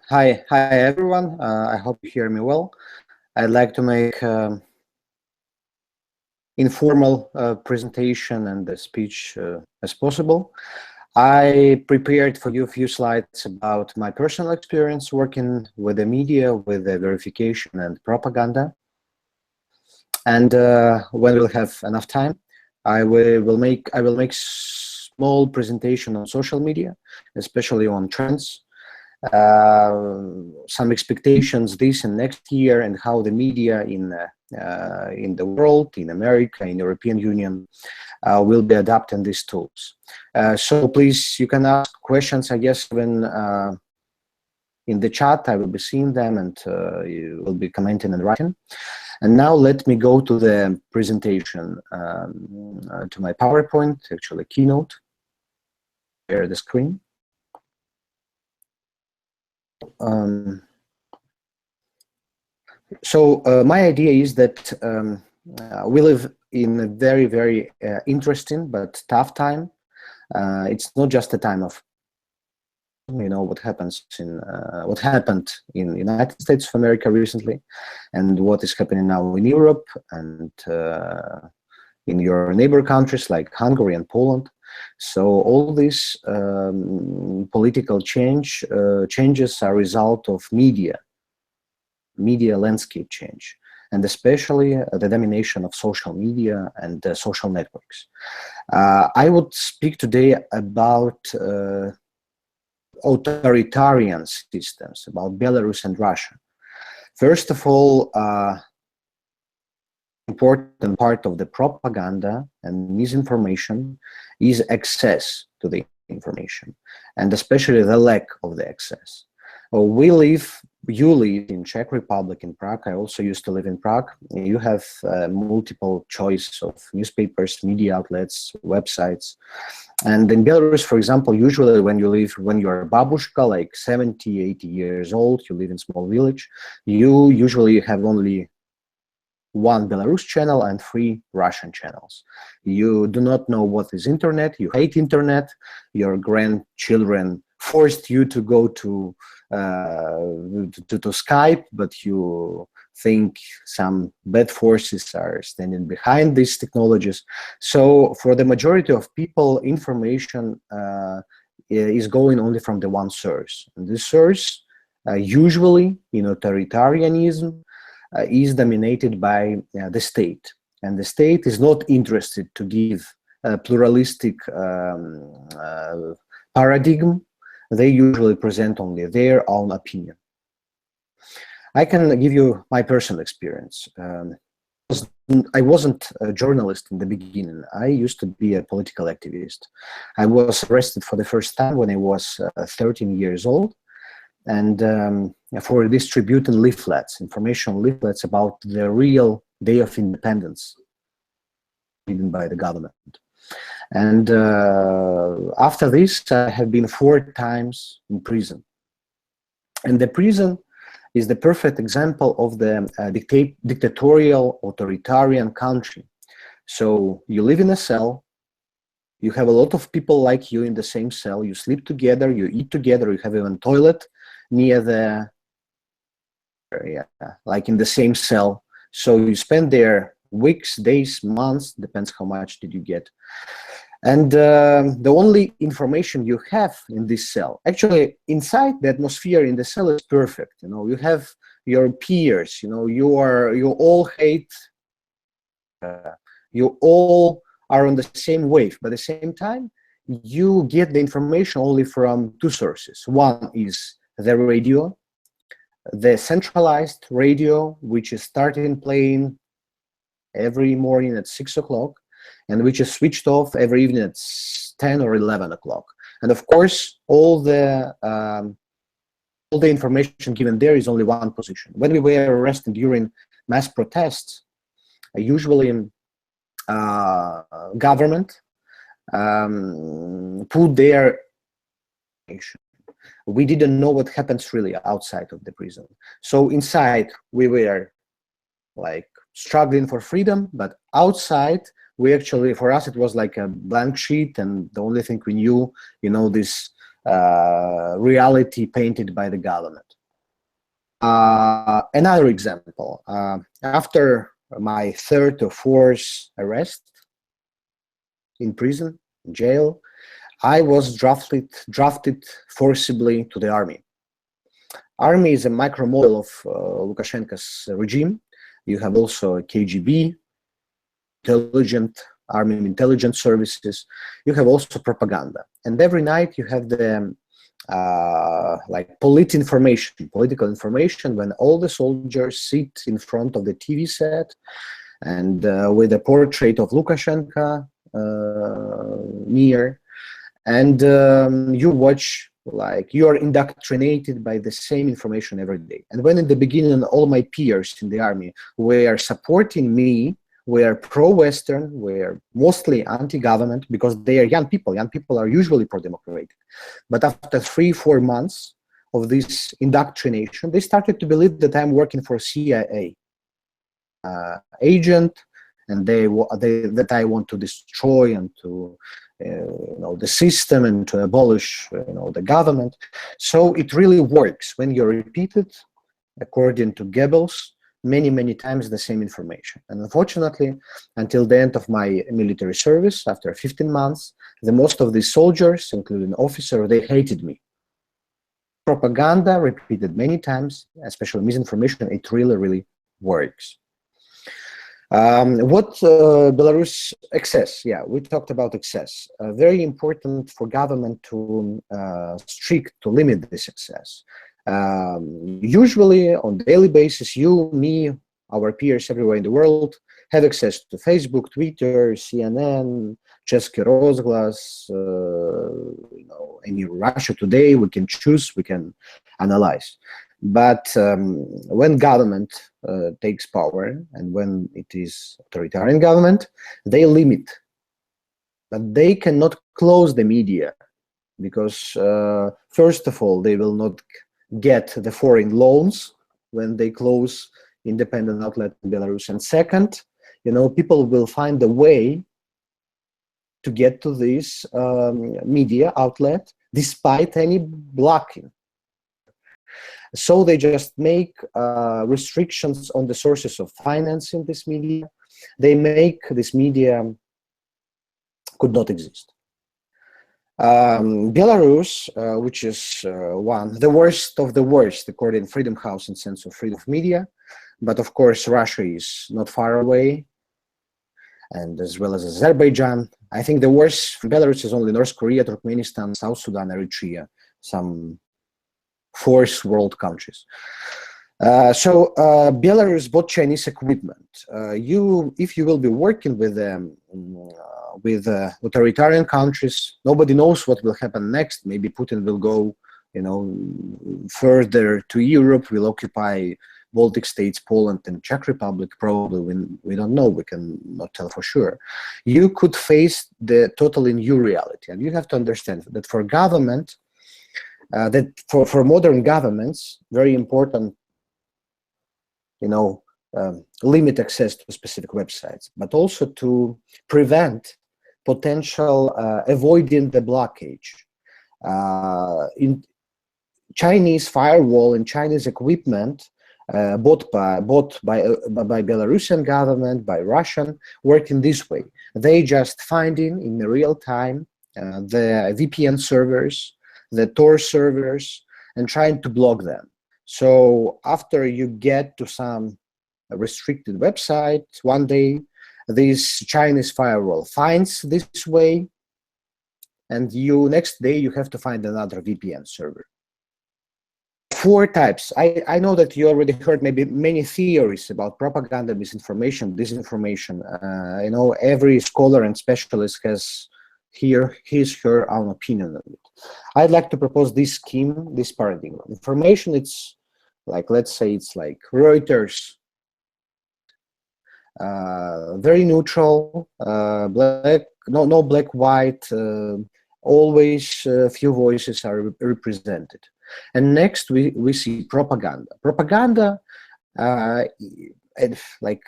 Hi everyone. I hope you hear me well. I'd like to make informal presentation and the speech as possible. I prepared for you a few slides about my personal experience working with the media, with the verification and propaganda. And when we'll have enough time, I will make small presentation on social media, especially on trends. Some expectations this and next year, and how the media in the world, in America, in European Union, will be adapting these tools. So please, you can ask questions, I guess, when in the chat. I will be seeing them, and you will be commenting and writing. And now let me go to the presentation, to my PowerPoint, actually keynote. Share the screen. So my idea is that we live in a very, very interesting but tough time. It's not just a time of, what happened in the United States of America recently, and what is happening now in Europe and in your neighbor countries like Hungary and Poland. So all these political changes are a result of media landscape change, and especially the domination of social media and social networks. I would speak today about authoritarian systems, about Belarus and Russia. First of all, important part of the propaganda and misinformation is access to the information, and especially the lack of the access. You live in Czech Republic, in Prague. I also used to live in Prague. You have multiple choice of newspapers, media outlets, websites. And in Belarus, for example, usually when you're a babushka, like 70, 80 years old, you live in a small village, you usually have only one Belarus channel and 3 Russian channels. You do not know what is internet, you hate internet, your grandchildren forced you to go to Skype, but you think some bad forces are standing behind these technologies. So for the majority of people, information is going only from the one source. And this source, usually in authoritarianism, is dominated by the state. And the state is not interested to give a pluralistic paradigm. They usually present only their own opinion. I can give you my personal experience. I wasn't a journalist in the beginning. I used to be a political activist. I was arrested for the first time when I was 13 years old, and for distributing leaflets, information leaflets about the real Day of Independence given by the government. And after this, I have been 4 times in prison. And the prison is the perfect example of the dictatorial, authoritarian country. So you live in a cell, you have a lot of people like you in the same cell, you sleep together, you eat together, you have even toilet near the area, like in the same cell. So you spend there weeks, days, months, depends how much did you get. And the only information you have in this cell, actually inside the atmosphere in the cell is perfect. You have your peers, you all hate, you all are on the same wave, but at the same time, you get the information only from 2 sources. One is the radio, the centralized radio, which is starting playing every morning at 6 o'clock, and which is switched off every evening at 10 or 11 o'clock. And of course, all the information given there is only one position. When we were arrested during mass protests, usually government put their information. We didn't know what happens really outside of the prison. So inside, we were like struggling for freedom, but outside, we actually, for us, it was like a blank sheet, and the only thing we knew, this reality painted by the government. Another example, after my third or fourth arrest in prison, in jail, I was drafted forcibly to the army. Army is a micro model of Lukashenko's regime. You have also a KGB, army intelligence services. You have also propaganda, and every night you have the like political information, when all the soldiers sit in front of the TV set and with a portrait of Lukashenko near, and you watch, like, you are indoctrinated by the same information every day. And when in the beginning all my peers in the army were supporting me, were pro-Western, were mostly anti-government, because they are young people. Young people are usually pro-democratic. But after 3-4 months of this indoctrination, they started to believe that I'm working for CIA agent, and that I want to destroy and to the system and to abolish the government. So it really works when you repeat it, according to Goebbels, many times the same information. And unfortunately, until the end of my military service, after 15 months, the most of these soldiers, including officers, they hated me. Propaganda repeated many times, especially misinformation, it really works. What Belarus access? Yeah, we talked about access. Very important for government to limit this access. Usually on daily basis, you, me, our peers everywhere in the world have access to Facebook, Twitter, CNN, Český rozhlas, any Russia Today. We can choose, we can analyze. But when government takes power, and when it is authoritarian government, they limit. But they cannot close the media, because first of all, they will not get the foreign loans when they close independent outlet in Belarus. And second, people will find a way to get to this media outlet despite any blocking. So they just make restrictions on the sources of financing this media. They make this media could not exist. Belarus, which is the worst of the worst, according to Freedom House in sense of freedom of media, but of course Russia is not far away, and as well as Azerbaijan. I think the worst for Belarus is only North Korea, Turkmenistan, South Sudan, Eritrea, some fourth world countries. So Belarus bought Chinese equipment. If you will be working with them, with authoritarian countries, nobody knows what will happen next. Maybe Putin will go, further to Europe, will occupy Baltic states, Poland, and Czech Republic. Probably, we don't know. We can not tell for sure. You could face the totally new reality, and you have to understand that for government, that for modern governments, very important, limit access to specific websites, but also to prevent potential avoiding the blockage. In Chinese firewall and Chinese equipment bought by Belarusian government, by Russian, work in this way. They just finding in real time the VPN servers, the Tor servers, and trying to block them. So after you get to some restricted website, one day this Chinese firewall finds this way, and next day you have to find another VPN server. 4 types. I know that you already heard maybe many theories about propaganda, misinformation, disinformation. Every scholar and specialist has her own opinion on it. I'd like to propose this scheme, this paradigm. Information, it's like, let's say it's like Reuters, very neutral, no black, white, always few voices are represented. And next we see propaganda. Propaganda, like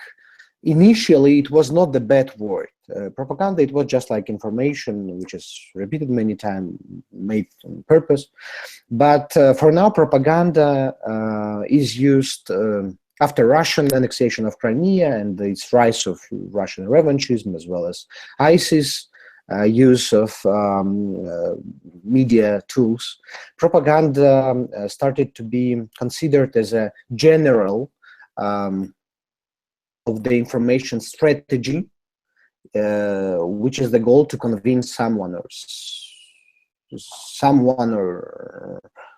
initially it was not the bad word. Propaganda, it was just like information which is repeated many times, made on purpose. But for now, propaganda is used after Russian annexation of Crimea and its rise of Russian revanchism, as well as ISIS use of media tools. Propaganda started to be considered as a general of the information strategy, which is the goal to convince someone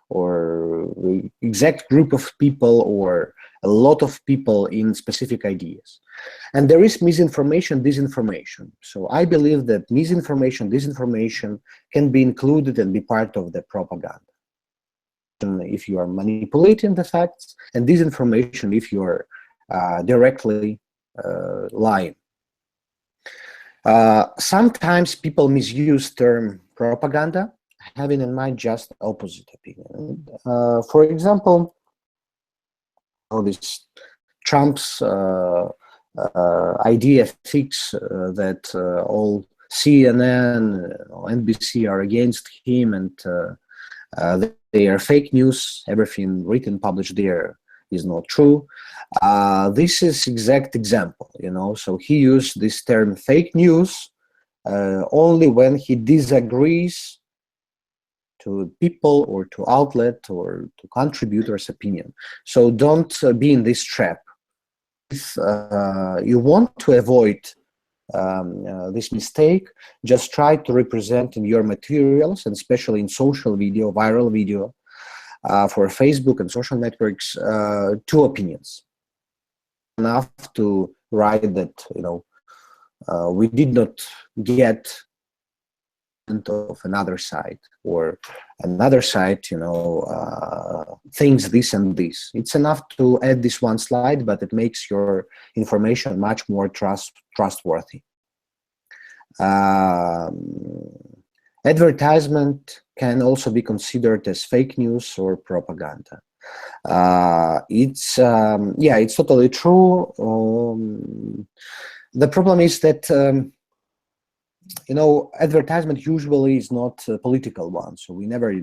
or exact group of people or a lot of people in specific ideas. And there is misinformation, disinformation. So I believe that misinformation, disinformation can be included and be part of the propaganda. If you are manipulating the facts, and disinformation if you are directly lying. Sometimes people misuse term propaganda, having in mind just opposite opinion. For example, this Trump's idea fix that all CNN, NBC are against him and they are fake news, everything written, published there is not true. This is exact example, so he used this term fake news only when he disagrees to people or to outlet or to contributors' opinion. So don't be in this trap. If you want to avoid this mistake, just try to represent in your materials, and especially in social video, viral video, for Facebook and social networks, two opinions. Enough to write that, we did not get of another side, or another side, thinks this and this. It's enough to add this one slide, but it makes your information much more trustworthy. Advertisement can also be considered as fake news or propaganda. It's totally true. The problem is that advertisement usually is not a political one, so we never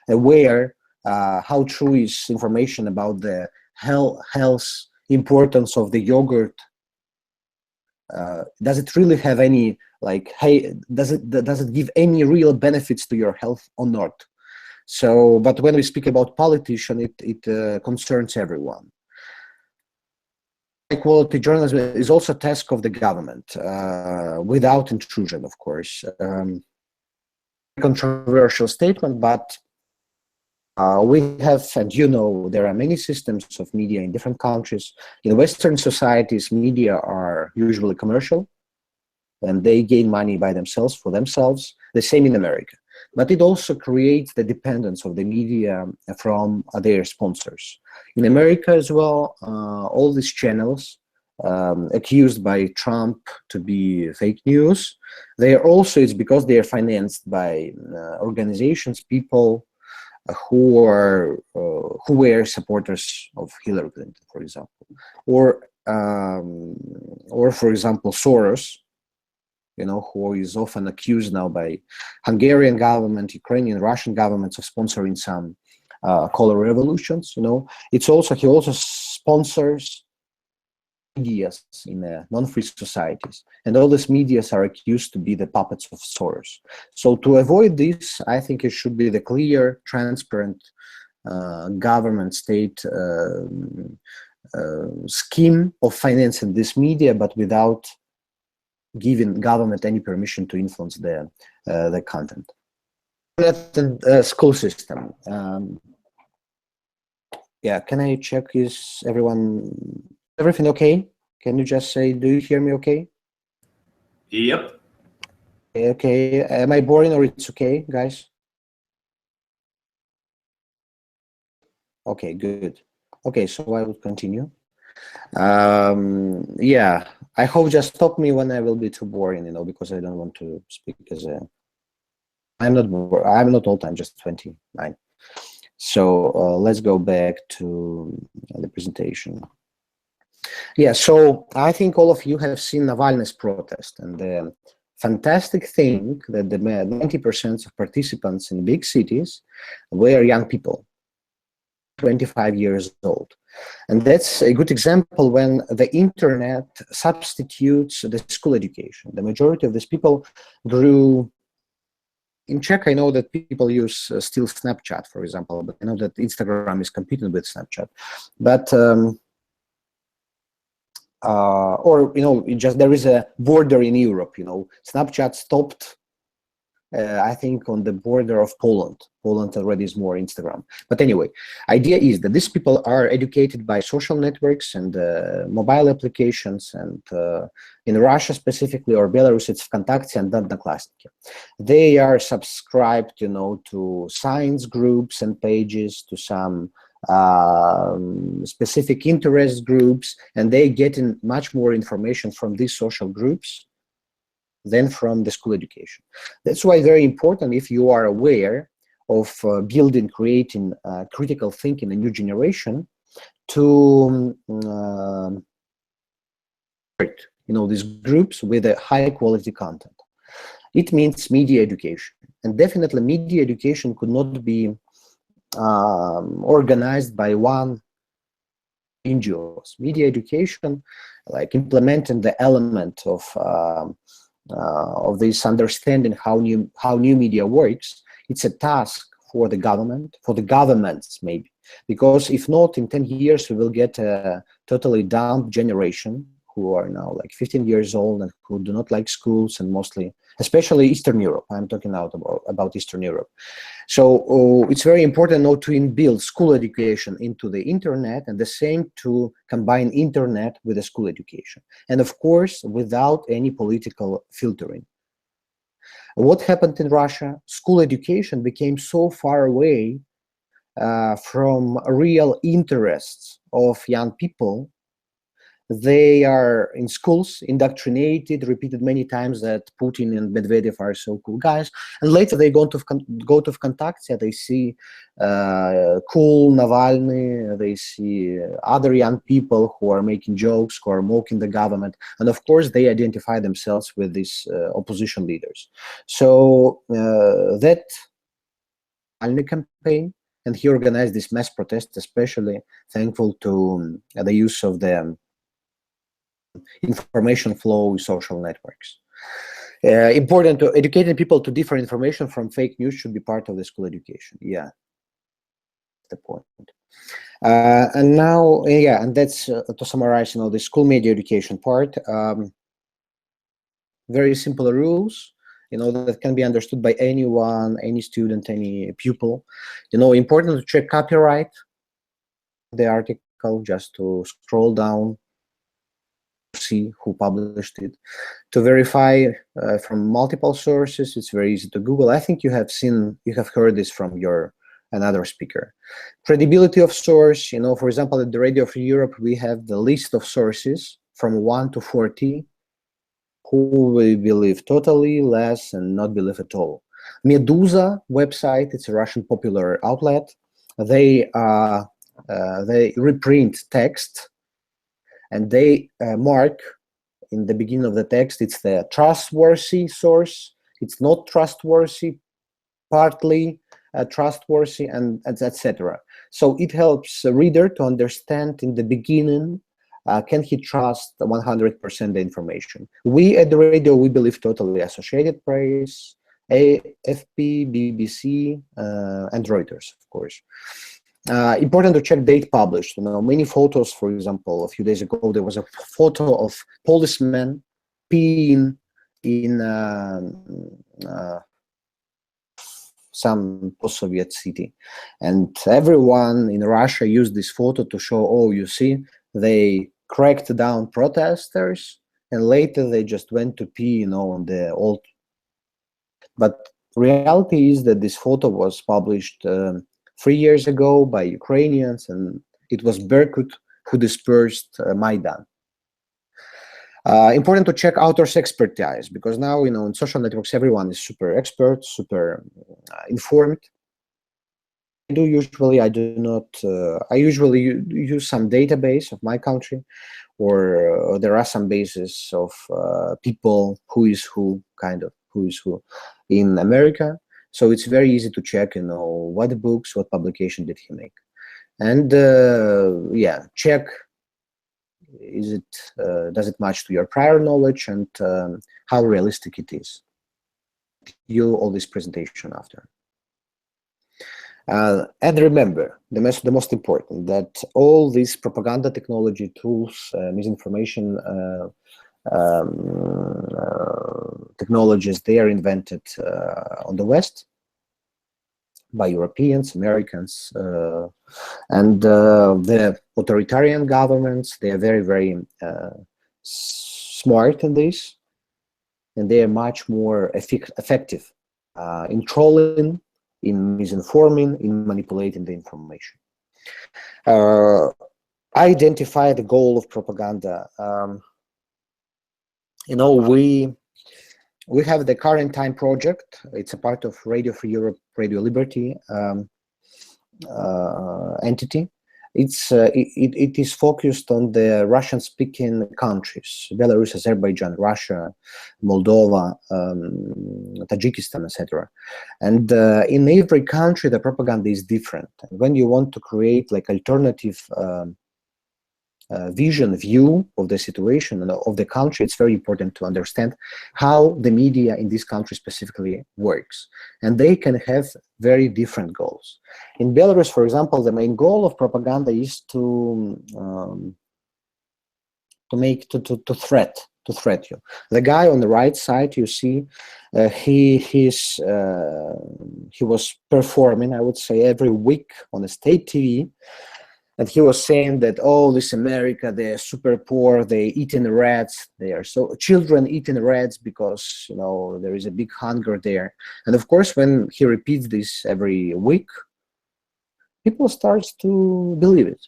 aware how true is information about the health importance of the yogurt. Does it really have any, does it give any real benefits to your health or not? So, but when we speak about politician, it concerns everyone. High quality journalism is also a task of the government, without intrusion, of course. Controversial statement, but we have, and there are many systems of media in different countries. In Western societies, media are usually commercial, and they gain money by themselves, for themselves. The same in America. But it also creates the dependence of the media from their sponsors. In America as well, all these channels accused by Trump to be fake news, it's because they are financed by organizations, people who were supporters of Hillary Clinton, for example, or for example Soros, who is often accused now by Hungarian government, Ukrainian, Russian governments of sponsoring some color revolutions. He also sponsors medias in non-free societies, and all these medias are accused to be the puppets of Soros. So to avoid this, I think it should be the clear, transparent government state scheme of financing this media, but without giving government any permission to influence the content. School system. Can I check, is everything okay? Can you just say, do you hear me okay? Yep. Okay, am I boring or it's okay, guys? Okay, good. Okay, so I will continue. I hope just stop me when I will be too boring, because I don't want to speak as a. I'm not old. I'm just 29. So let's go back to the presentation. Yeah, so I think all of you have seen Navalny's protest, and the fantastic thing that the 90% of participants in big cities were young people, 25 years old. And that's a good example when the internet substitutes the school education. The majority of these people grew. In Czech, I know that people use still Snapchat, for example, but I know that Instagram is competing with Snapchat. But or there is a border in Europe. Snapchat stopped, I think, on the border of Poland. Poland already is more Instagram. But anyway, idea is that these people are educated by social networks and mobile applications, and in Russia specifically, or Belarus, it's Vkontakte and Одноклассники. They are subscribed, to science groups and pages, to some specific interest groups, and they get much more information from these social groups than from the school education. That's why very important, if you are aware of creating critical thinking in a new generation, to these groups with a high quality content. It means media education, and definitely media education could not be organized by one NGOs. Media education, like implementing the element of this understanding how new media works, it's a task for the government, for the governments maybe, because if not, in 10 years we will get a totally dumb generation who are now like 15 years old and who do not like schools, and mostly, especially Eastern Europe. I'm talking about Eastern Europe. So it's very important now to inbuild school education into the internet, and the same to combine internet with the school education. And of course, without any political filtering. What happened in Russia? School education became so far away from real interests of young people. They are in schools, indoctrinated, repeated many times that Putin and Medvedev are so cool guys, and later they go to Vkontakte, they see cool Navalny, they see other young people who are making jokes, who are mocking the government, and of course they identify themselves with these opposition leaders. So that Navalny campaign, and he organized this mass protest, especially thankful to the use of the information flow in social networks. Important to educating people to differ information from fake news should be part of the school education. Yeah, that's the point. And now, and that's to summarize, the school media education part. Very simple rules, that can be understood by anyone, any student, any pupil. Important to check copyright the article, just to scroll down, see who published it. To verify from multiple sources, it's very easy to Google. I think you have heard this from another speaker. Credibility of source, for example, at the Radio Free Europe, we have the list of sources from 1 to 40, who we believe totally, less, and not believe at all. Meduza website, it's a Russian popular outlet. They reprint text, and they mark in the beginning of the text, it's the trustworthy source, it's not trustworthy, partly trustworthy, and etc. So it helps the reader to understand in the beginning, can he trust 100% the information. We at the radio, we believe totally Associated Press, AFP, BBC, and Reuters, of course. Important to check date published. Many photos, for example, a few days ago, there was a photo of policemen peeing in some post-Soviet city. And everyone in Russia used this photo to show, oh, you see, they cracked down protesters, and later they just went to pee, on the old. But reality is that this photo was published 3 years ago by Ukrainians, and it was Berkut who dispersed Maidan. Important to check author's expertise, because now, in social networks, everyone is super expert, super informed. do usually, I do not, I usually use some database of my country, or there are some bases of people who is who, kind of who is who in America. So it's very easy to check, what books, what publication did he make. And yeah, check, does it match to your prior knowledge, and how realistic it is. All this presentation after. And remember, the most important, that all these propaganda technology tools, misinformation technologies, they are invented on the West by Europeans, Americans, and the authoritarian governments. They are very, very smart in this, and they are much more effective in trolling, in misinforming, in manipulating the information. Identify the goal of propaganda. We have the Current Time project. It's a part of Radio Free Europe, Radio Liberty entity. It is focused on the Russian-speaking countries: Belarus, Azerbaijan, Russia, Moldova, Tajikistan, etc. And in every country, the propaganda is different. When you want to create like alternative view of the situation and of the country, it's very important to understand how the media in this country specifically works, and they can have very different goals. In Belarus, for example, the main goal of propaganda is to threat you. The guy on the right side, you see, he was performing, I would say, every week on a state TV. And he was saying that, oh, this America, they're super poor, they eating rats, children eating rats because, there is a big hunger there. And of course, when he repeats this every week, people start to believe it.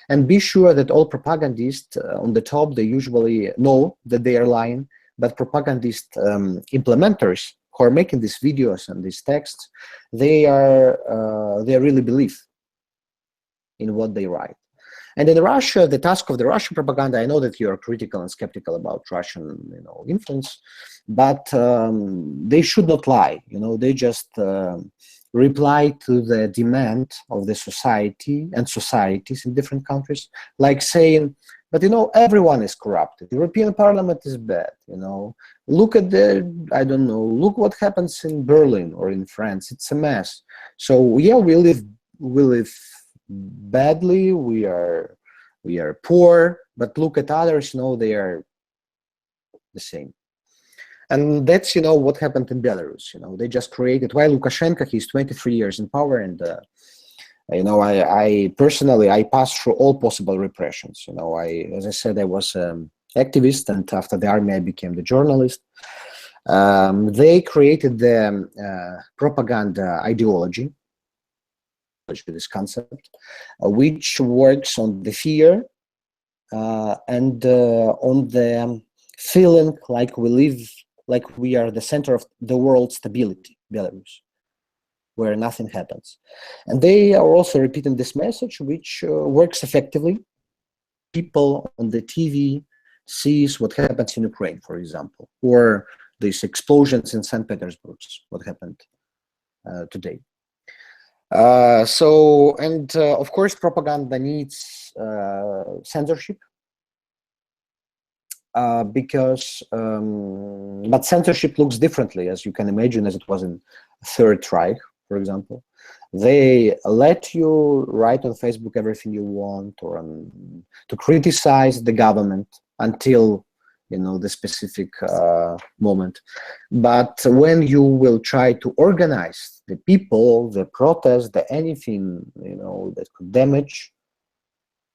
And be sure that all propagandists on the top, they usually know that they are lying, but propagandist implementers who are making these videos and these texts, they really believe in what they write. And in Russia, the task of the Russian propaganda, I know that you are critical and skeptical about Russian influence, but they should not lie. They just reply to the demand of the society and societies in different countries, like saying, but everyone is corrupted. European Parliament is bad. Look at look what happens in Berlin or in France. It's a mess. So yeah, we live badly, we are poor, but look at others, they are the same. And that's what happened in Belarus. They just created, while Lukashenko, he's 23 years in power, and I personally passed through all possible repressions. As I said, I was an activist, and after the army I became the journalist. They created the propaganda ideology, this concept, which works on the fear and on the feeling like we are the center of the world's stability, Belarus, where nothing happens. And they are also repeating this message, which works effectively. People on the TV sees what happens in Ukraine, for example, or these explosions in St. Petersburg, what happened today. Of course, propaganda needs censorship, but censorship looks differently, as you can imagine, as it was in Third Reich, for example. They let you write on Facebook everything you want, or to criticize the government until the specific moment. But when you will try to organize the people, the protest, anything that could damage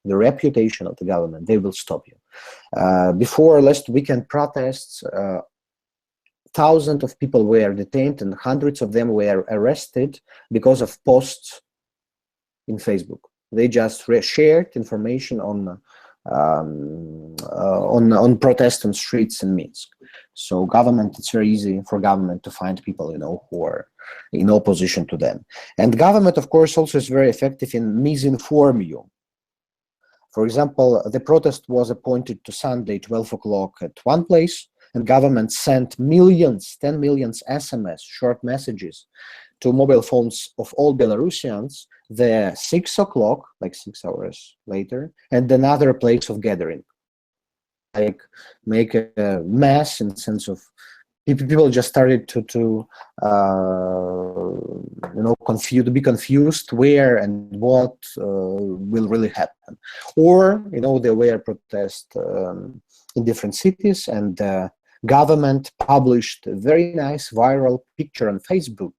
the reputation of the government, they will stop you. Before last weekend protests, thousands of people were detained and hundreds of them were arrested because of posts in Facebook. They just shared information on protests on streets in Minsk. So government, it's very easy for government to find people, who are in opposition to them. And government, of course, also is very effective in misinform you. For example, the protest was appointed to Sunday, 12 o'clock at one place, and government sent millions, 10 millions SMS, short messages, to mobile phones of all Belarusians, the 6 o'clock, like 6 hours later, and another place of gathering. Like make a mess in the sense of people just started to be confused where and what will really happen. Or, there were protests in different cities, and the government published a very nice viral picture on Facebook.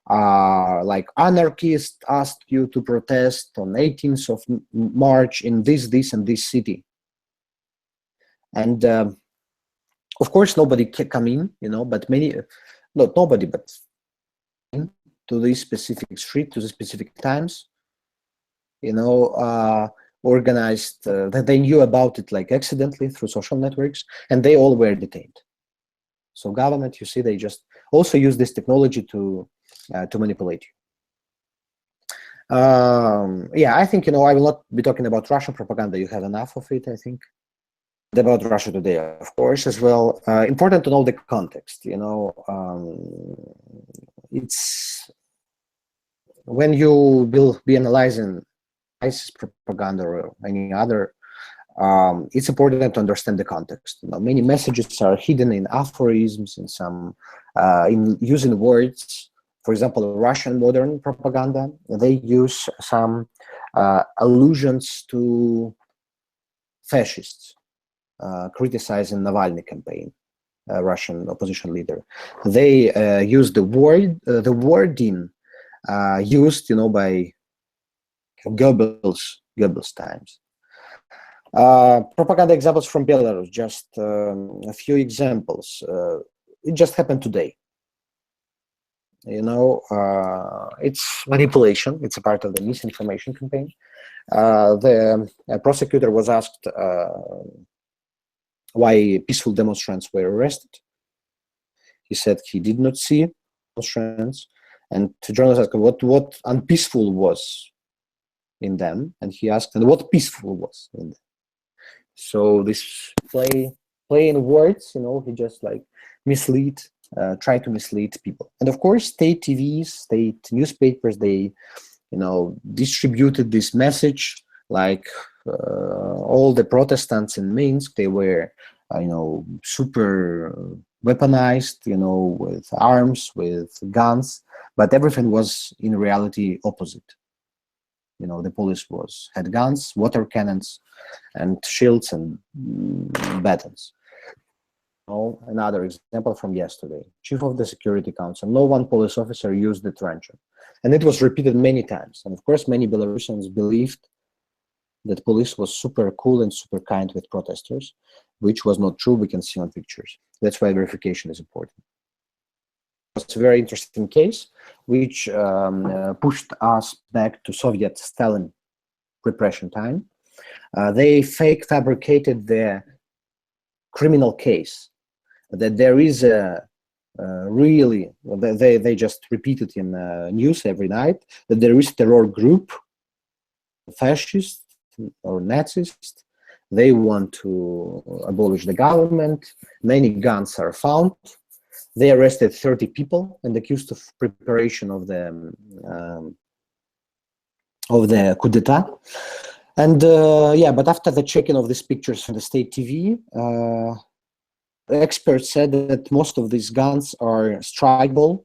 Like anarchists asked you to protest on 18th of March in this, and this city. And of course, nobody can come in, but not nobody, but to this specific street, to the specific times, organized, that they knew about it like accidentally through social networks, and they all were detained. So government, you see, they just also use this technology to manipulate you. Yeah, I think, I will not be talking about Russian propaganda. You have enough of it, I think. About Russia Today, of course, as well. Important to know the context. It's when you will be analyzing ISIS propaganda or any other. It's important to understand the context. Many messages are hidden in aphorisms, in some in using words. For example, Russian modern propaganda, they use some allusions to fascists. Criticizing Navalny campaign, Russian opposition leader. They use the wording used, by Goebbels times. Propaganda examples from Belarus, just a few examples. It just happened today. It's manipulation. It's a part of the misinformation campaign. The prosecutor was asked why peaceful demonstrants were arrested. He said he did not see demonstrants, and the journalist asked what unpeaceful was in them, and he asked, and what peaceful was in them. So this play in words, he just like try to mislead people. And of course, state TVs, state newspapers, they, distributed this message like all the Protestants in Minsk, they were, super weaponized, with arms, with guns, but everything was in reality opposite. The police had guns, water cannons, and shields and batons. Another example from yesterday, Chief of the Security Council, no one police officer used the truncheon. And it was repeated many times. And of course, many Belarusians believed that police was super cool and super kind with protesters, which was not true. We can see on pictures. That's why verification is important. It's a very interesting case, which pushed us back to Soviet Stalin repression time. They fabricated the criminal case, that there is a really, they just repeated in news every night, that there is a terror group, fascist or Nazis. They want to abolish the government. Many guns are found. They arrested 30 people and accused of preparation of the coup d'etat. And yeah, but after the checking of these pictures from the state TV, the experts said that most of these guns are strikeable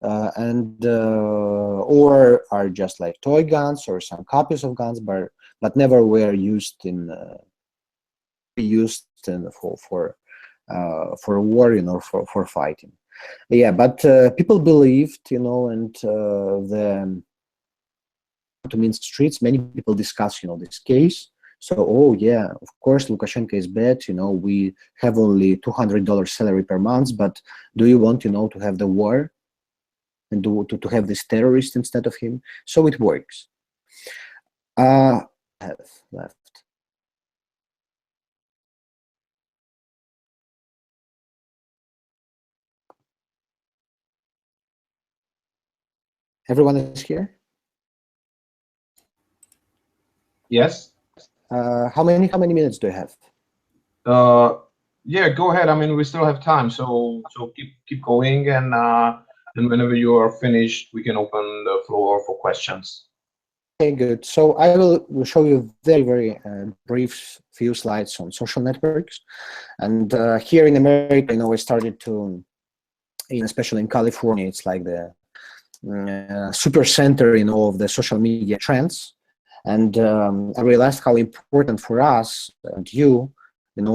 and or are just like toy guns or some copies of guns, but never were used for war, for fighting. Yeah, but people believed, and to Minsk streets, many people discuss, this case. So, oh yeah, of course, Lukashenko is bad. We have only $200 salary per month, but do you want, to have the war and to have this terrorist instead of him? So it works. I have left. Everyone is here? Yes. How many minutes do you have? Yeah, go ahead. I mean, we still have time, so keep going, and whenever you are finished, we can open the floor for questions. Okay, good. So I will show you very brief few slides on social networks. And here in America, I started to, especially in California, it's like the super center in all of the social media trends. And I realized how important for us and you,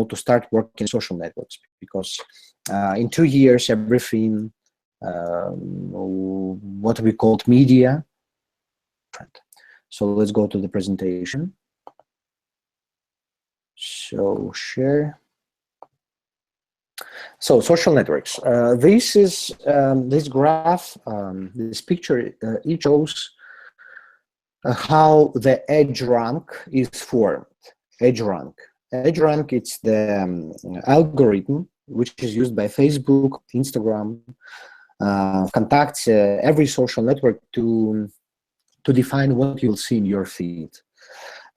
to start working social networks, because in 2 years, everything, what we called media. So let's go to the presentation. So share. So social networks. This is this graph, this picture. It shows how the edge rank is formed. Edge rank. Edge rank. It's the algorithm which is used by Facebook, Instagram, contacts every social network to define what you'll see in your feed.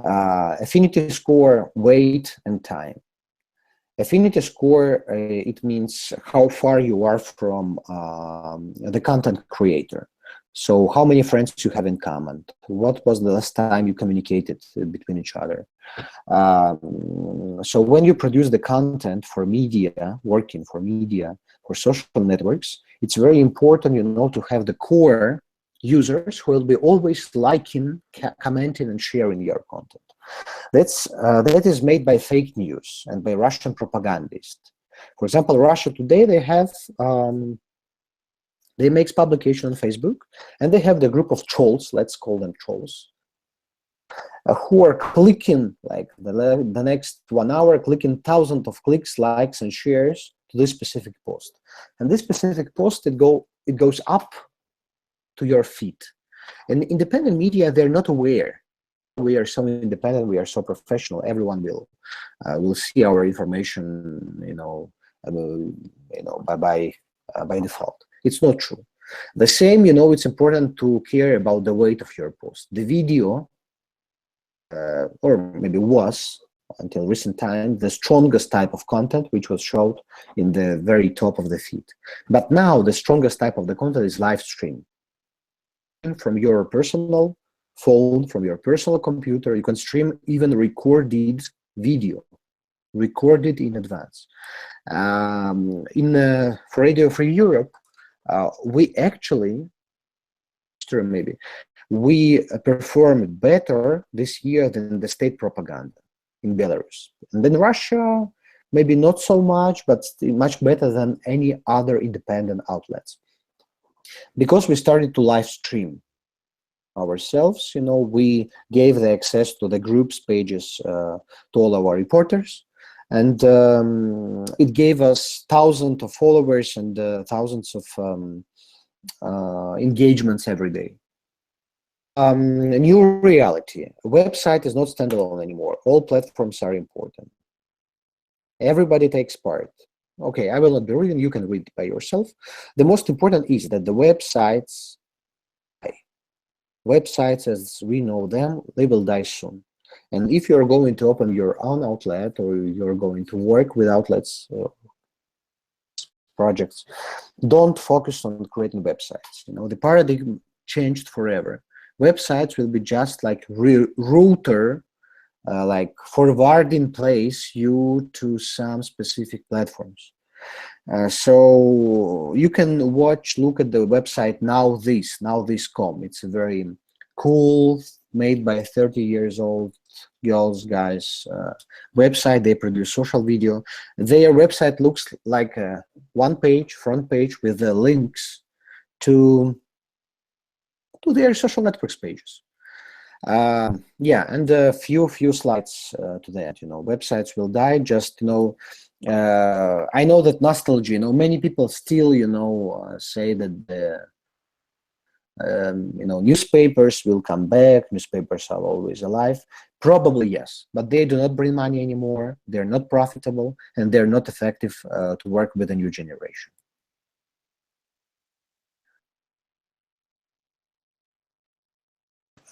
Affinity score, weight, and time. Affinity score, it means how far you are from the content creator. So how many friends you have in common? What was the last time you communicated between each other? So when you produce the content for media, working for media, for social networks, it's very important, to have the core users who will be always liking, commenting, and sharing your content. That is made by fake news and by Russian propagandists. For example, Russia today, they have they make publication on Facebook, and they have the group of trolls, let's call them trolls, who are clicking like the next 1 hour, clicking thousands of clicks, likes, and shares to this specific post. And this specific post, it goes up to your feed. And independent media, they're not aware. We are so independent, we are so professional. Everyone will see our information, by default. It's not true. The same, it's important to care about the weight of your post. The video, or maybe was until recent time, the strongest type of content, which was showed in the very top of the feed. But now the strongest type of the content is live stream. From your personal phone, from your personal computer, you can stream even recorded video, recorded in advance. For Radio Free Europe, we actually, we performed better this year than the state propaganda in Belarus. And then Russia, maybe not so much, but still much better than any other independent outlets. Because we started to live stream ourselves, we gave the access to the groups pages to all our reporters, and it gave us thousands of followers and thousands of engagements every day. A new reality. A website is not standalone anymore. All platforms are important. Everybody takes part. Okay, I will not be reading. You can read by yourself. The most important is that the websites, as we know them, they will die soon. And if you're going to open your own outlet, or you're going to work with outlets, projects, don't focus on creating websites. The paradigm changed forever. Websites will be just like router, like forwarding place you to some specific platforms. So you can look at the website nowthis.com. It's a very cool, made by 30 years old guys website. They produce social video. Their website looks like a front page with the links to their social networks pages. Yeah, and a few slides to that. Websites will die. Just I know that nostalgia. Many people still say that the newspapers will come back. Newspapers are always alive. Probably yes, but they do not bring money anymore. They're not profitable, and they're not effective to work with a new generation.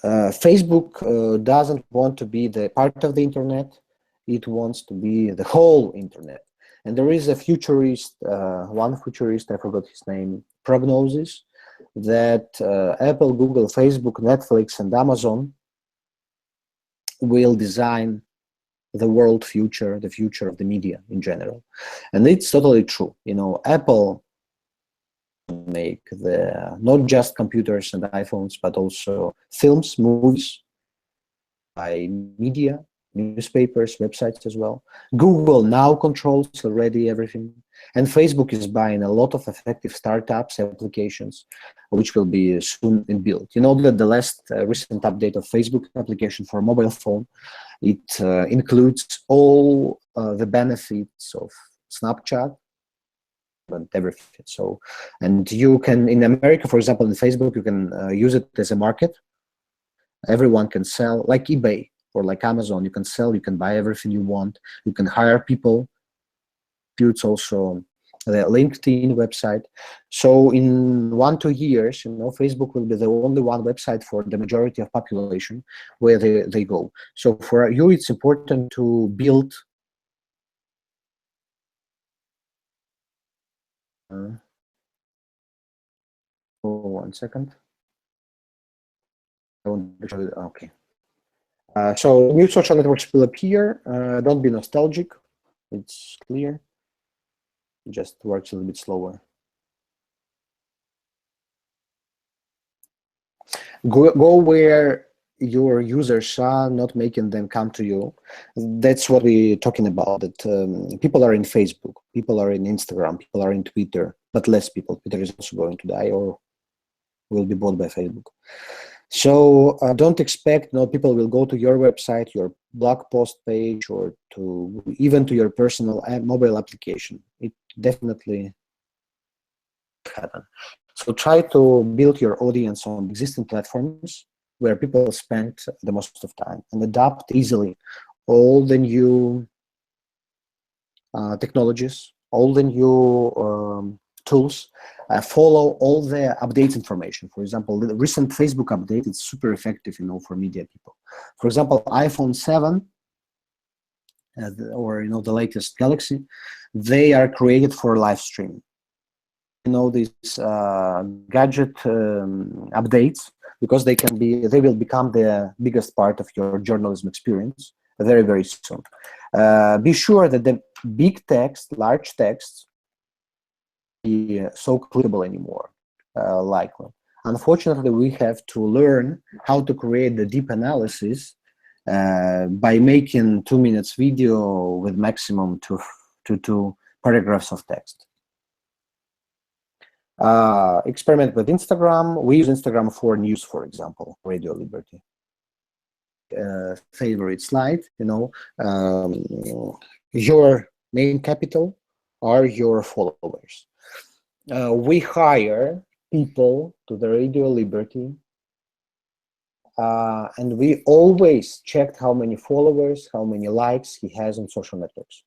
Facebook doesn't want to be the part of the internet. It wants to be the whole internet. And there is a futurist, one futurist, I forgot his name, prognosis, that Apple, Google, Facebook, Netflix, and Amazon will design the world future, the future of the media in general. And it's totally true. You know, Apple make the not just computers and iPhones, but also films, movies, by media, newspapers, websites as well. Google now controls already everything. And Facebook is buying a lot of effective startups, applications, which will be soon built. You know that the last recent update of Facebook application for mobile phone, it includes all the benefits of Snapchat and everything. So, and you can, in America, for example, in Facebook, you can use it as a market. Everyone can sell, like eBay or like Amazon. You can sell, you can buy everything you want. You can hire people. It's also the LinkedIn website. So in 1-2 years, you know, Facebook will be the only one website for the majority of population where they go. So for you, it's important to build oh, 1 second. I want to show you, okay. So new social networks will appear. Don't be nostalgic. It's clear. It just works a little bit slower. Go where your users are, not making them come to you. That's what we're talking about. That people are in Facebook, people are in Instagram, people are in Twitter, but less people. Twitter is also going to die or will be bought by Facebook. So don't expect people will go to your website, your blog post page, or to even to your personal mobile application. It definitely happen. So try to build your audience on existing platforms where people spend the most of time and adapt easily all the new technologies, all the new tools, follow all the updates information. For example, the recent Facebook update is super effective, you know, for media people. For example, iPhone 7 or, you know, the latest Galaxy, they are created for live streaming. You know, these gadget updates, because they will become the biggest part of your journalism experience very, very soon. Be sure that the big text, large text, be so clickable anymore, likely. Unfortunately, we have to learn how to create the deep analysis by making 2 minutes video with maximum two paragraphs of text. Experiment with Instagram. We use Instagram for news, for example, Radio Liberty. Favorite slide, you know, your main capital are your followers. We hire people to the Radio Liberty, and we always checked how many followers, how many likes he has on social networks.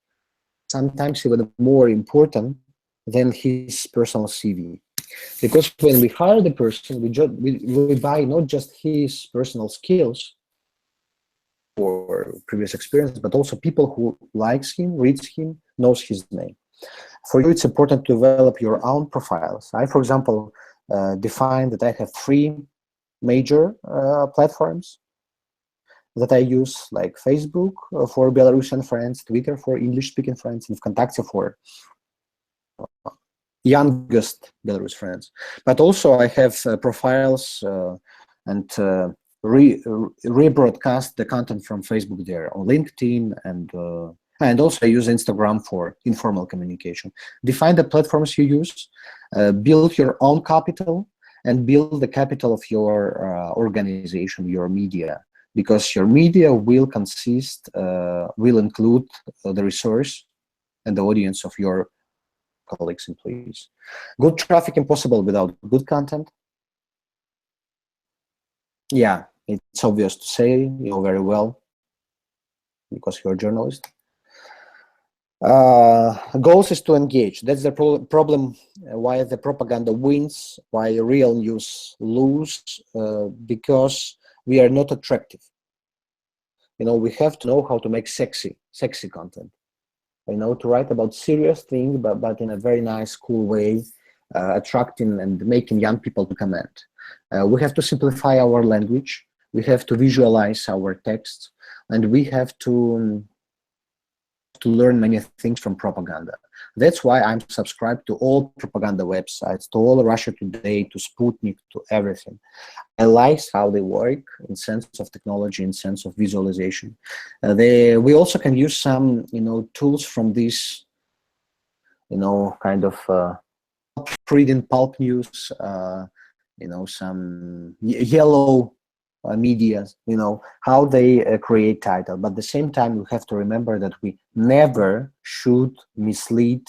Sometimes even more important than his personal CV. Because when we hire the person, we buy not just his personal skills or previous experience, but also people who likes him, reads him, knows his name. For you, it's important to develop your own profiles. I, for example, define that I have 3 major platforms that I use, like Facebook for Belarusian friends, Twitter for English-speaking friends, and Vkontakte for youngest Belarus friends. But also I have profiles and rebroadcast the content from Facebook there on LinkedIn, and also I use Instagram for informal communication. Define the platforms you use, build your own capital, and build the capital of your organization, your media, because your media will include the resource and the audience of your colleagues, employees. Good traffic impossible without good content. Yeah, it's obvious to say, you know very well, because you're a journalist. Goals is to engage. That's the problem why the propaganda wins, why real news lose, because we are not attractive. You know, we have to know how to make sexy content. You know, to write about serious things, but in a very nice, cool way, attracting and making young people to comment. We have to simplify our language. We have to visualize our texts, and we have to learn many things from propaganda. That's why I'm subscribed to all propaganda websites, to all Russia Today, to Sputnik, to everything. I like how they work in sense of technology, in sense of visualization. We also can use some, you know, tools from this, you know, kind of reading pulp news, you know, some yellow media, you know, how they create title. But at the same time, we have to remember that we never should mislead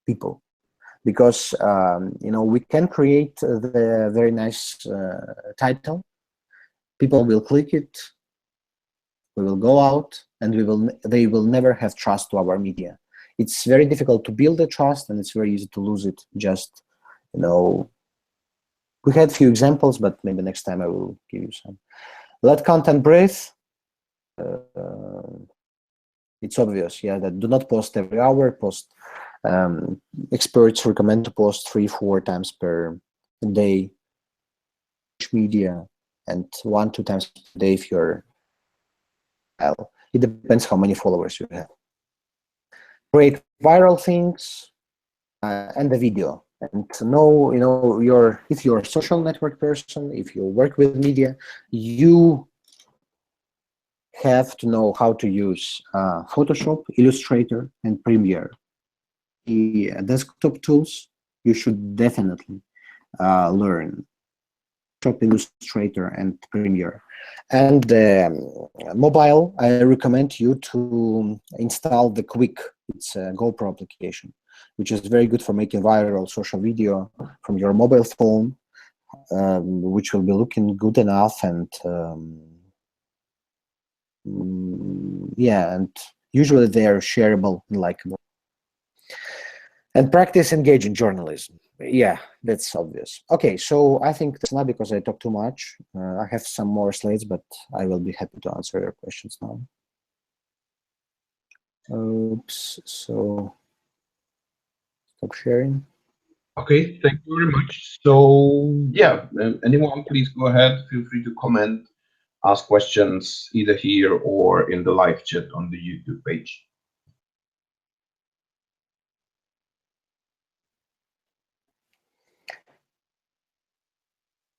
people, because you know, we can create the very nice title, people will click it, we will go out, and they will never have trust to our media. It's very difficult to build the trust, and it's very easy to lose it. Just, you know, we had a few examples, but maybe next time I will give you some. Let content breathe. It's obvious, yeah, that do not post every hour. Post. Experts recommend to post 3-4 times per day. Media, and 1-2 times per day if you're. Well, it depends how many followers you have. Create viral things and the video. And to know, you know, if you're a social network person, if you work with media, you have to know how to use Photoshop, Illustrator, and Premiere. The desktop tools, you should definitely learn Photoshop, Illustrator, and Premiere. And mobile, I recommend you to install the Quick. It's a GoPro application, which is very good for making viral social video from your mobile phone, which will be looking good enough, and yeah, and usually they are shareable and likable. And practice engaging journalism. Yeah, that's obvious. Okay, so I think that's not because I talk too much. I have some more slides, but I will be happy to answer your questions now. Oops, so stop sharing. Okay, thank you very much. So yeah, anyone, please go ahead. Feel free to comment, ask questions either here or in the live chat on the YouTube page.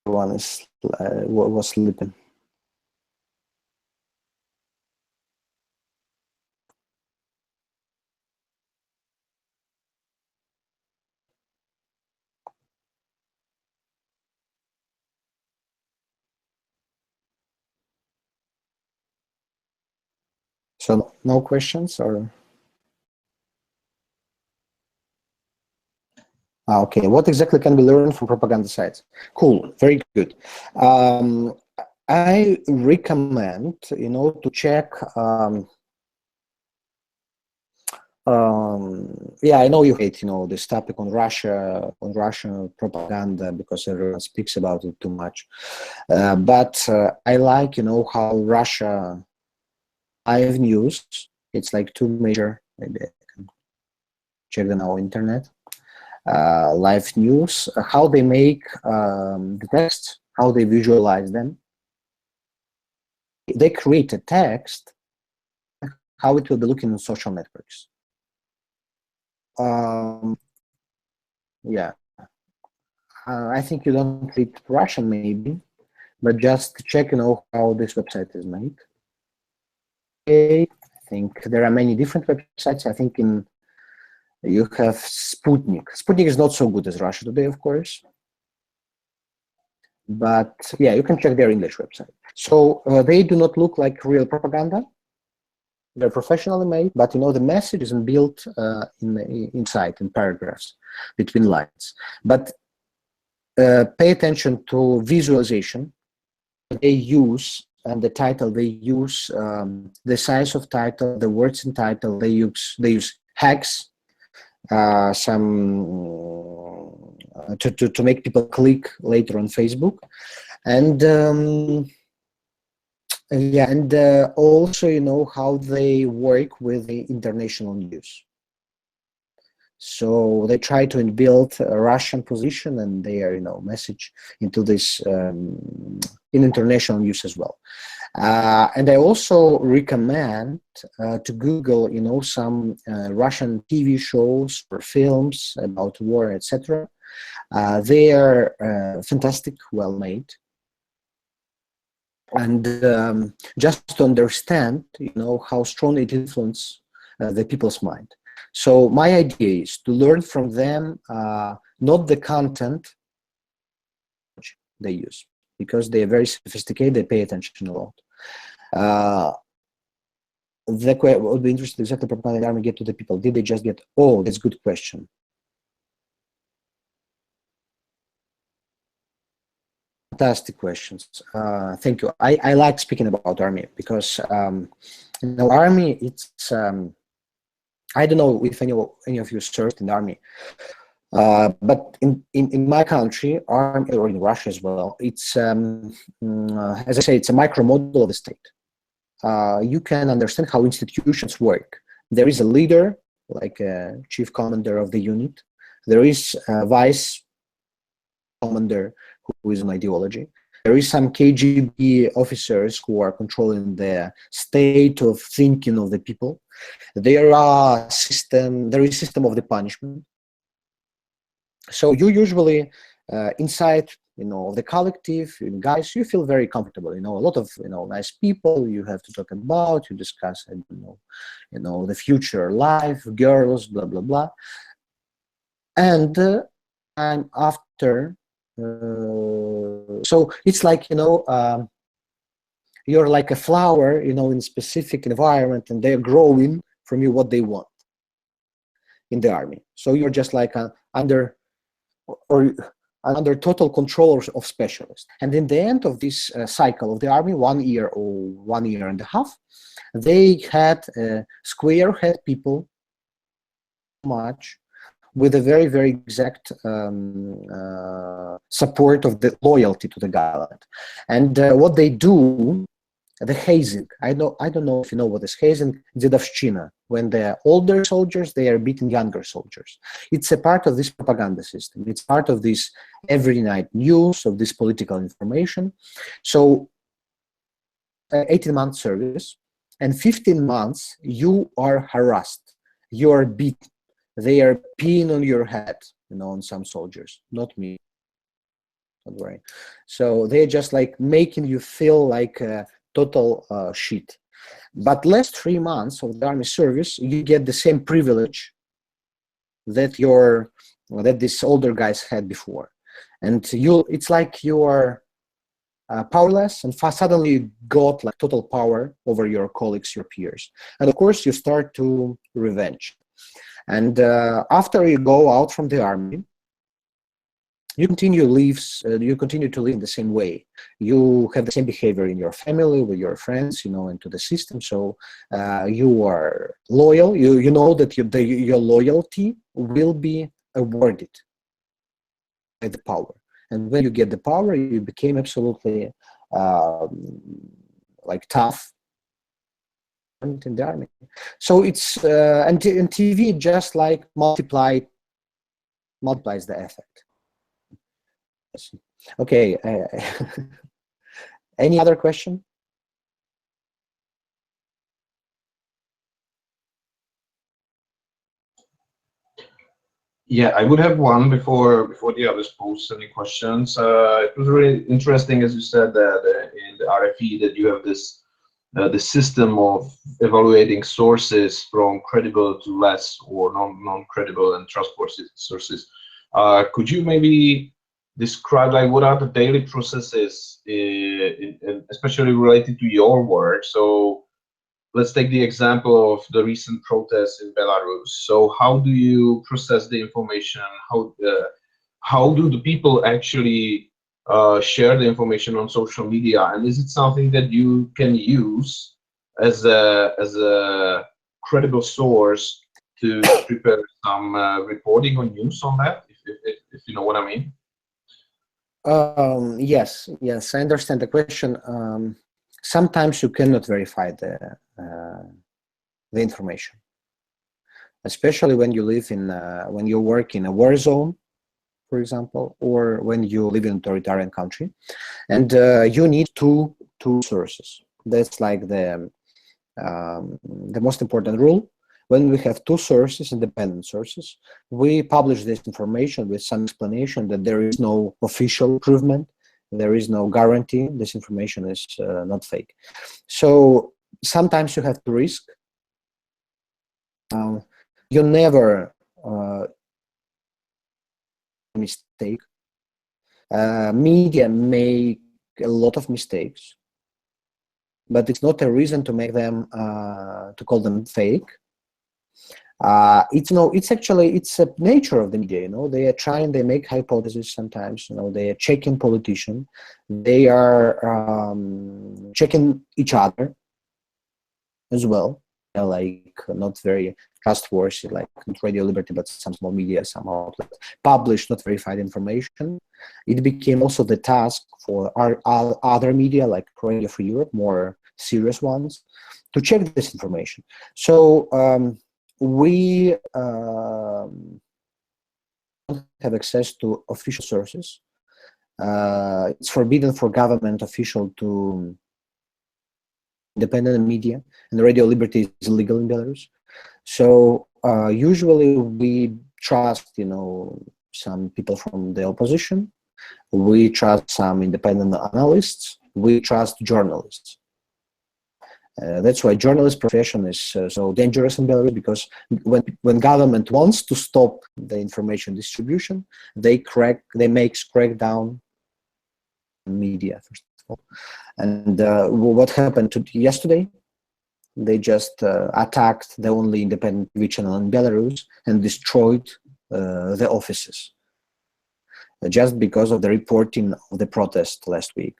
One is was sleeping. So no questions, or? Okay, what exactly can we learn from propaganda sites? Cool, very good. I recommend, you know, to check. Yeah, I know you hate, you know, this topic on Russian propaganda, because everyone speaks about it too much. But I like, you know, how Russia live news. It's like two major. Maybe I can check them on internet. Live news, how they make the text, how they visualize them. They create a text, how it will be looking in social networks. Yeah, I think you don't read Russian maybe, but just check, you know, how this website is made. Okay, I think there are many different websites. I think you have Sputnik. Sputnik is not so good as Russia Today, of course. But yeah, you can check their English website. So they do not look like real propaganda. They're professionally made, but you know, the message isn't built inside in paragraphs between lines. But pay attention to visualization they use, and the title they use, the size of title, the words in title. They use hacks, some to make people click later on Facebook. And yeah, and also, you know, how they work with the international news. So they try to inbuild a Russian position and their, you know, message into this in international news as well. And I also recommend to Google, you know, some Russian TV shows or films about war, etc. They are fantastic, well made, and just to understand, you know, how strongly it influences the people's mind. So my idea is to learn from them, not the content they use, because they are very sophisticated, they pay attention a lot. What would be interesting, exactly propaganda the army get to the people? Did they just get, oh, that's a good question. Fantastic questions. Thank you. I like speaking about army because, you know, army, it's, I don't know if any of you served in the army, but in my country, army, or in Russia as well, it's, as I say, it's a micro model of the state. You can understand how institutions work. There is a leader, like a chief commander of the unit. There is a vice commander who is an ideology. There is some KGB officers who are controlling the state of thinking of the people. There is system of the punishment. So you usually inside, you know, the collective, guys, you feel very comfortable. You know, a lot of, you know, nice people you have to talk about. You discuss, I don't know, the future life, girls, blah blah blah. And I'm after. So it's like, you know, you're like a flower, you know, in a specific environment, and they're growing from you what they want in the army. So you're just like under total control of specialists. And in the end of this cycle of the army, 1 year or 1 year and a half, they had square head people much with a very, very exact support of the loyalty to the government. And what they do, the hazing, I don't know if you know what is hazing, Dedovshchina, when the older soldiers, they are beating younger soldiers. It's a part of this propaganda system. It's part of this every night news, of this political information. So 18-month service, and 15 months you are harassed, you are beaten. They are peeing on your head, you know, on some soldiers, not me, don't worry. So they're just like making you feel like a total shit. But last 3 months of the army service, you get the same privilege that these older guys had before. And it's like you are powerless, and suddenly you got like total power over your colleagues, your peers. And of course, you start to revenge. And after you go out from the army, you continue to live in the same way. You have the same behavior in your family, with your friends, you know, into the system. So you are loyal. You know that your loyalty will be awarded by the power. And when you get the power, you became absolutely like tough in the army. So it's and TV just like multiplies the effect. Okay. Any other question? Yeah, I would have one before the others pose any questions. It was really interesting, as you said, that in the RFE that you have this the system of evaluating sources from credible to less or non-credible and trustworthy sources. Could you maybe describe like what are the daily processes, especially related to your work? So let's take the example of the recent protests in Belarus. So how do you process the information? How do the people actually share the information on social media? And is it something that you can use as a credible source to prepare some reporting or news on that, if you know what I mean? Yes, I understand the question. Sometimes you cannot verify the information, especially when you live in when you work in a war zone, for example, or when you live in an authoritarian country, and you need two sources. That's like the most important rule. When we have two sources, independent sources, we publish this information with some explanation that there is no official provement, there is no guarantee this information is not fake. So sometimes you have to risk. You never mistake. Media make a lot of mistakes, but it's not a reason to make them to call them fake. It's actually a nature of the media. You know, they are trying, they make hypotheses sometimes. You know, they are checking politicians, they are checking each other as well. Like not very trustworthy, like not Radio Liberty, but some small media, some outlets publish not verified information. It became also the task for our other media, like Radio Free Europe, more serious ones, to check this information. So we don't have access to official sources. It's forbidden for government official to independent media, and Radio Liberty is illegal in Belarus. So usually we trust, you know, some people from the opposition. We trust some independent analysts. We trust journalists. That's why journalist profession is so dangerous in Belarus, because when government wants to stop the information distribution, they make crackdown on media first of all. And what happened yesterday? They just attacked the only independent TV channel in Belarus and destroyed the offices just because of the reporting of the protest last week.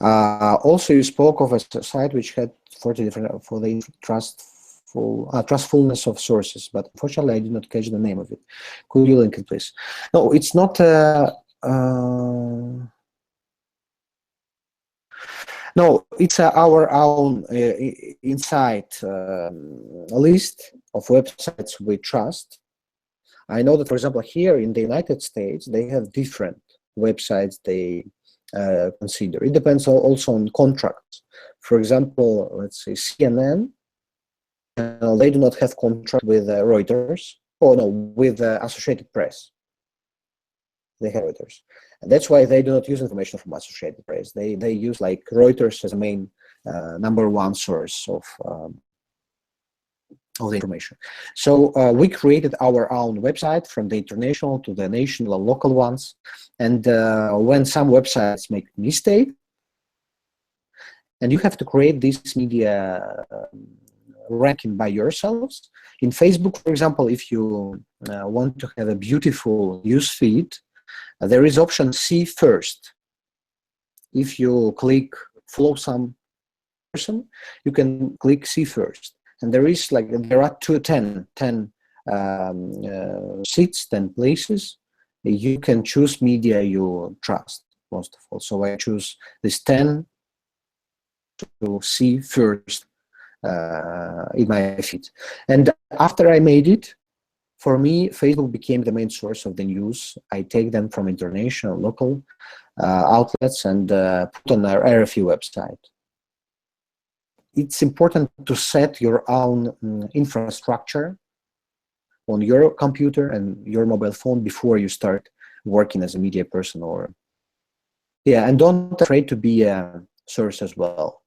Also, you spoke of a site which had 40 different for the trustfulness of sources, but unfortunately I did not catch the name of it. Could you link it, please? No, it's not. No, it's our own inside list of websites we trust. I know that, for example, here in the United States, they have different websites they consider. It depends also on contracts. For example, let's say CNN, they do not have contract with Reuters, or no, with Associated Press. They have Reuters. And that's why they do not use information from Associated Press. They use like Reuters as a main #1 source of the information. So we created our own website, from the international to the national and local ones. And when some websites make mistake, and you have to create this media ranking by yourselves. In Facebook, for example, if you want to have a beautiful news feed, there is option see first. If you click follow some person, you can click see first. And there are 10 seats, 10 places. You can choose media you trust, most of all. So I choose this 10 to see first in my feed. And after I made it, for me, Facebook became the main source of the news. I take them from international, local outlets and put on our RFE website. It's important to set your own infrastructure on your computer and your mobile phone before you start working as a media person. And don't afraid to be a source as well.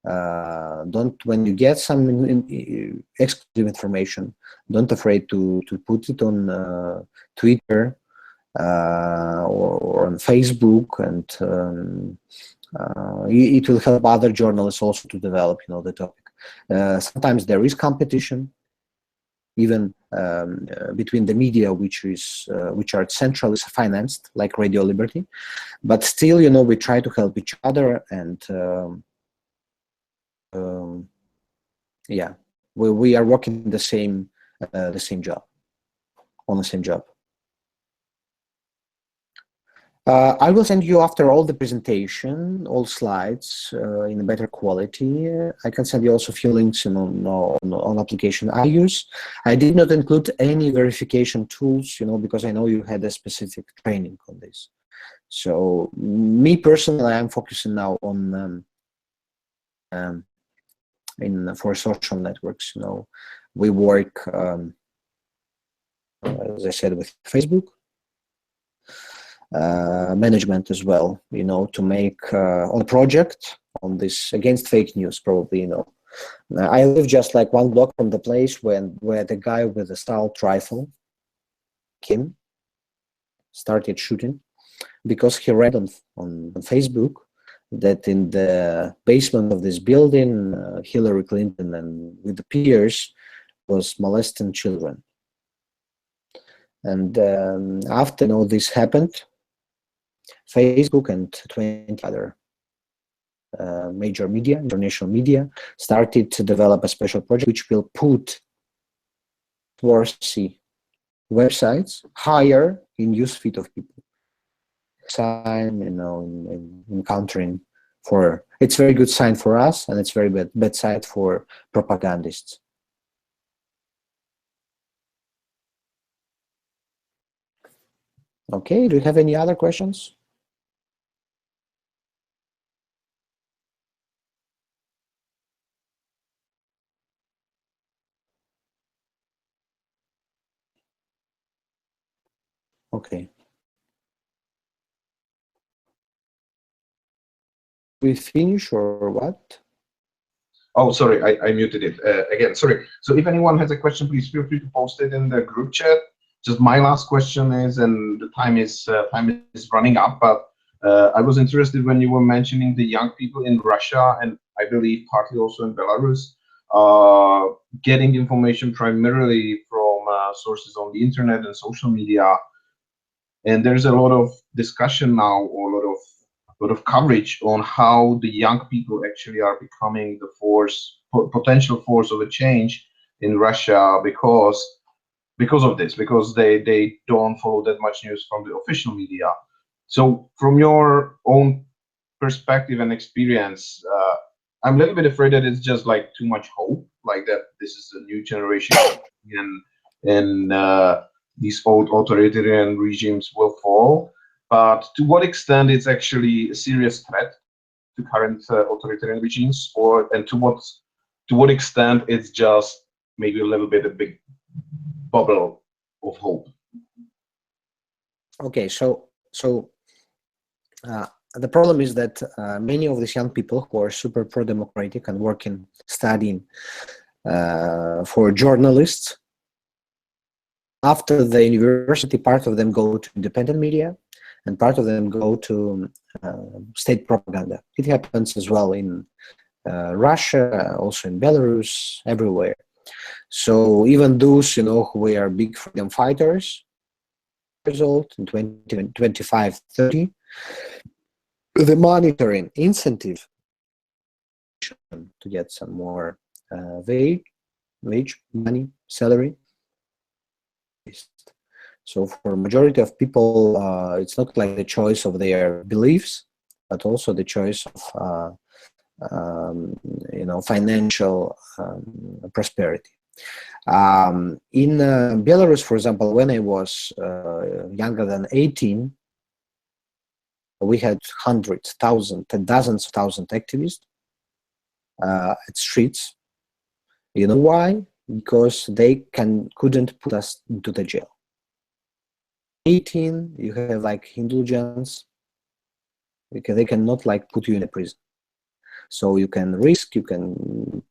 When you get some exclusive information, don't afraid to put it on Twitter or on Facebook, and it will help other journalists also to develop, the topic. Sometimes there is competition, even between the media which are centrally financed, like Radio Liberty, but still, we try to help each other, and we are working the same job, on the same job. I will send you after all the presentation, all slides in a better quality. I can send you also a few links on application I use. I did not include any verification tools, because I know you had a specific training on this. So me personally, I'm focusing now on for social networks. We work, as I said, with Facebook. Management as well, to make on a project on this against fake news, probably, I live just like one block from the place where the guy with the assault rifle came, started shooting, because he read on Facebook that in the basement of this building, Hillary Clinton and with the peers was molesting children. And after this happened, Facebook and 20 other major media, international media, started to develop a special project which will put worthy websites higher in newsfeed of people. Sign, in encountering for it's very good sign for us, and it's very bad side for propagandists. Okay, do you have any other questions? Okay. We finish or what? Oh, sorry, I muted it again. Sorry. So if anyone has a question, please feel free to post it in the group chat. Just my last question is, and the time is running up, but I was interested when you were mentioning the young people in Russia, and I believe partly also in Belarus, getting information primarily from sources on the internet and social media. And there's a lot of discussion now, or a lot of coverage on how the young people actually are becoming the potential force of a change in Russia because of this, because they don't follow that much news from the official media. So from your own perspective and experience, I'm a little bit afraid that it's just like too much hope, like that this is a new generation and these old authoritarian regimes will fall. But to what extent it's actually a serious threat to current authoritarian regimes, and to what extent it's just maybe a little bit a big bubble of hope? Okay, so the problem is that many of these young people who are super pro-democratic and working, studying for journalists, after the university, part of them go to independent media, and part of them go to state propaganda. It happens as well in Russia, also in Belarus, everywhere. So even those, who were big freedom fighters, years old in 20, 25, 30, the monitoring incentive to get some more wage, money, salary. So for majority of people, it's not like the choice of their beliefs, but also the choice of financial prosperity. In Belarus, for example, when I was younger than 18, we had hundreds, thousands, and dozens of thousands activists at streets. You know why? Because they couldn't put us into the jail. 18, you have like indulgence, because they cannot like put you in a prison. So you can risk, you can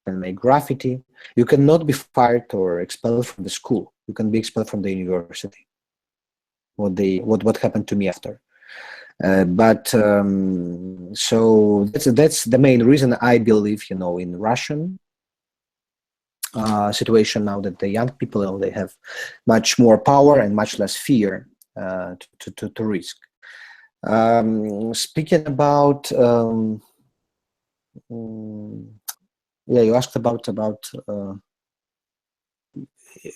make graffiti, you cannot be fired or expelled from the school. You can be expelled from the university. What happened to me after? So that's the main reason I believe, in Russian situation now, that the young people, they have much more power and much less fear to risk. Speaking about, yeah, you asked about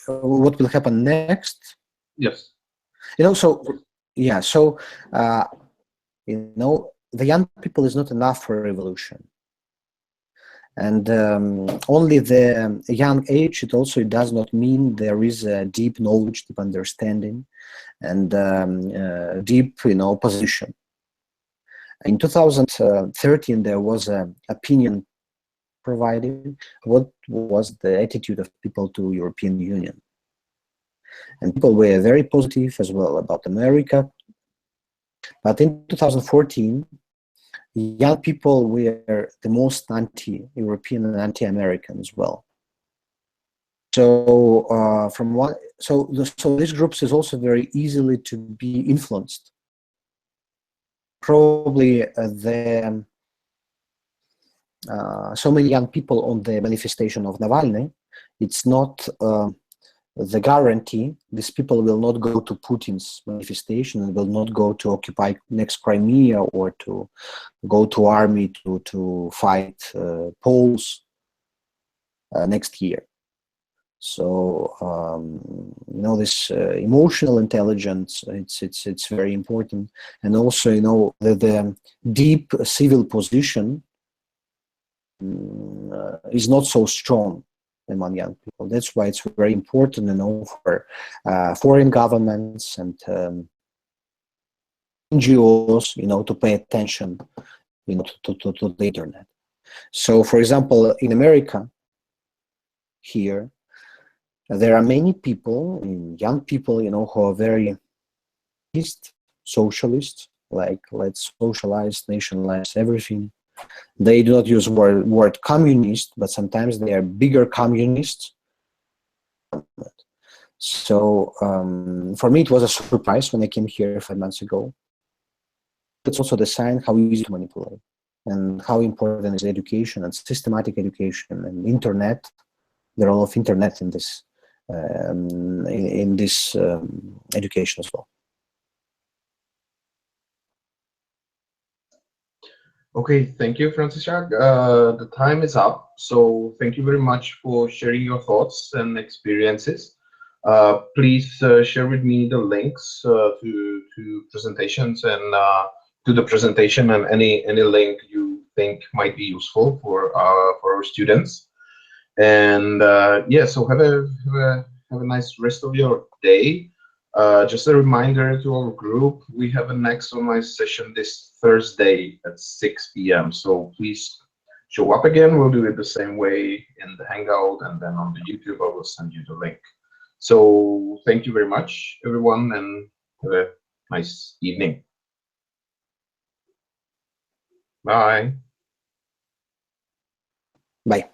what will happen next. Yes. So yeah, so you know, the young people is not enough for a revolution, and only the young age, it does not mean there is a deep knowledge, deep understanding, and deep, you know, position. In 2013, there was an opinion provided what was the attitude of people to European Union, and people were very positive as well about America. But in 2014, young people were the most anti-European and anti-American as well. So so these groups is also very easily to be influenced. Probably so many young people on the manifestation of Navalny, it's not the guarantee these people will not go to Putin's manifestation and will not go to occupy next Crimea or to go to army to fight Poles next year. So you know, this emotional intelligence, it's very important, and also, you know, the deep civil position is not so strong among young people. That's why it's very important, you know, for foreign governments and NGOs, you know, to pay attention, you know, to the internet. So, for example, in America, here, there are many people, young people, you know, who are very socialists, like let's socialize, nationalize everything. They do not use word communist, but sometimes they are bigger communists. So for me, it was a surprise when I came here 5 months ago. It's also the sign how easy to manipulate and how important is education and systematic education and internet. The role of internet in this education as well. Okay, thank you, Franciszek. The time is up, so thank you very much for sharing your thoughts and experiences. Please share with me the links to presentations and to the presentation, and any link you think might be useful for our students. And yeah, so have a nice rest of your day. Just a reminder to our group, we have a next online session this Thursday at 6 p.m. So please show up again. We'll do it the same way in the Hangout, and then on the YouTube, I will send you the link. So thank you very much, everyone, and have a nice evening. Bye. Bye.